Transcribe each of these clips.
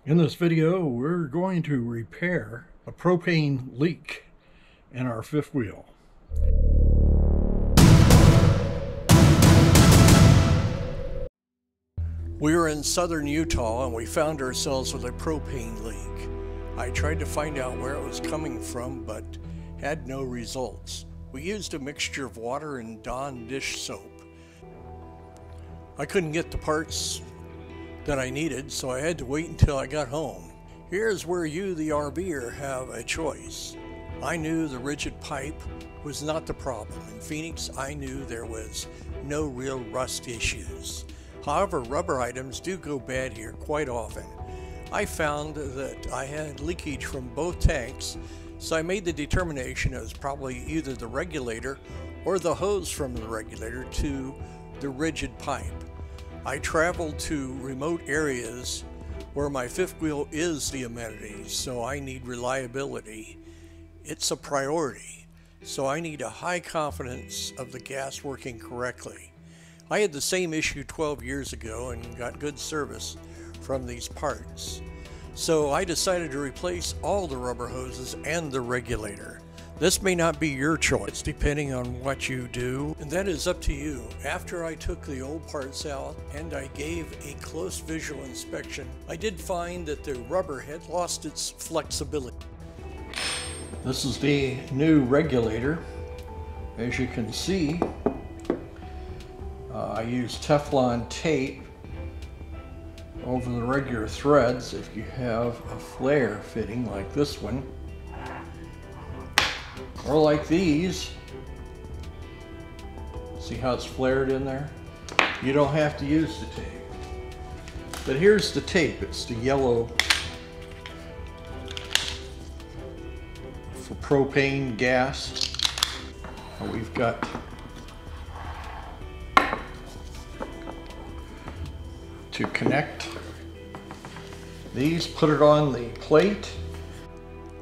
In this video, we're going to repair a propane leak in our fifth wheel. We were in southern Utah and we found ourselves with a propane leak. I tried to find out where it was coming from, but had no results. We used a mixture of water and Dawn dish soap. I couldn't get the parts that I needed, so I had to wait until I got home. Here's where you, the RVer, have a choice. I knew the rigid pipe was not the problem. In Phoenix, I knew there was no real rust issues. However, rubber items do go bad here quite often. I found that I had leakage from both tanks, so I made the determination it was probably either the regulator or the hose from the regulator to the rigid pipe. I traveled to remote areas where my fifth wheel is the amenity, so I need reliability. It's a priority, so I need a high confidence of the gas working correctly. I had the same issue 12 years ago and got good service from these parts. So I decided to replace all the rubber hoses and the regulator. This may not be your choice depending on what you do, and that is up to you. After I took the old parts out and I gave a close visual inspection, I did find that the rubber had lost its flexibility. This is the new regulator. As you can see, I used Teflon tape over the regular threads. If you have a flare fitting like this one, or like these, see how it's flared in there? You don't have to use the tape. But here's the tape. It's the yellow for propane gas. We've got to connect these, put it on the plate.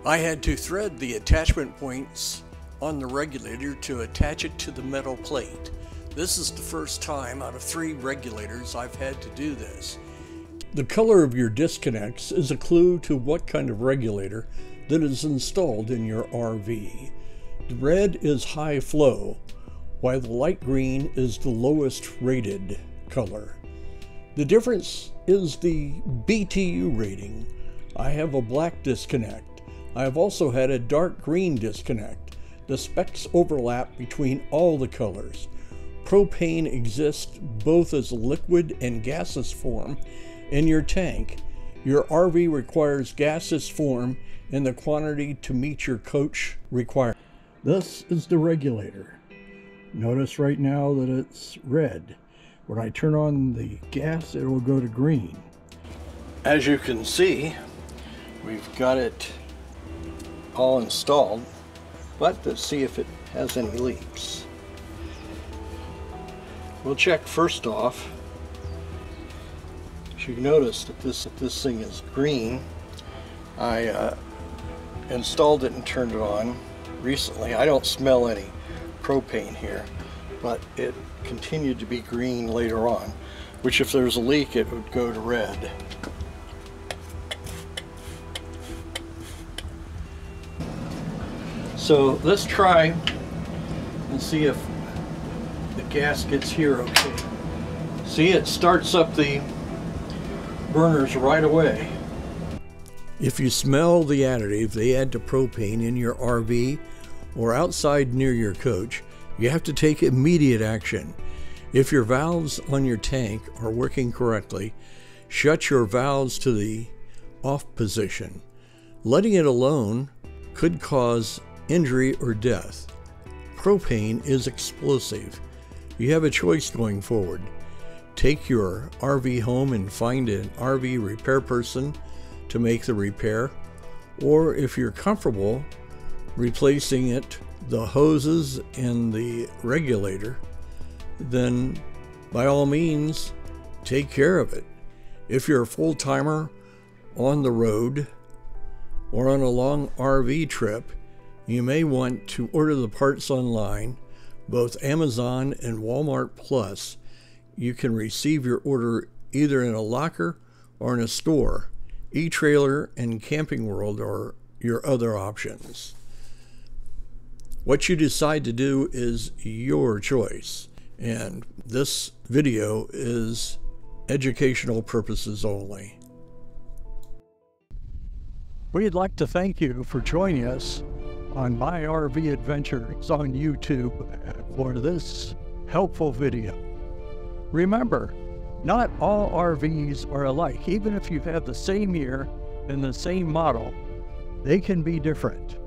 I had to thread the attachment points on the regulator to attach it to the metal plate. This is the first time out of 3 regulators I've had to do this. The color of your disconnects is a clue to what kind of regulator that is installed in your RV. The red is high flow, while the light green is the lowest rated color. The difference is the BTU rating. I have a black disconnect. I have also had a dark green disconnect. The specs overlap between all the colors. Propane exists both as a liquid and gaseous form in your tank. Your RV requires gaseous form in the quantity to meet your coach requirement. This is the regulator. Notice right now that it's red. When I turn on the gas, it will go to green. As you can see, we've got it all installed, but let's see if it has any leaks. We'll check first off. As you notice that this thing is green. I installed it and turned it on recently. I don't smell any propane here, but it continued to be green later on, which if there's a leak it would go to red. So let's try and see if the gas gets here okay. See, it starts up the burners right away. If you smell the additive they add to propane in your RV or outside near your coach, you have to take immediate action. If your valves on your tank are working correctly, shut your valves to the off position. Letting it alone could cause injury or death. Propane is explosive. You have a choice going forward. Take your RV home and find an RV repair person to make the repair, or if you're comfortable replacing it, the hoses and the regulator, then by all means take care of it. If you're a full-timer on the road or on a long RV trip, you may want to order the parts online, both Amazon and Walmart Plus. You can receive your order either in a locker or in a store. e-trailer and Camping World are your other options. What you decide to do is your choice, and this video is educational purposes only. We'd like to thank you for joining us on My RV Adventures on YouTube for this helpful video. Remember, not all RVs are alike. Even if you have the same year and the same model, they can be different.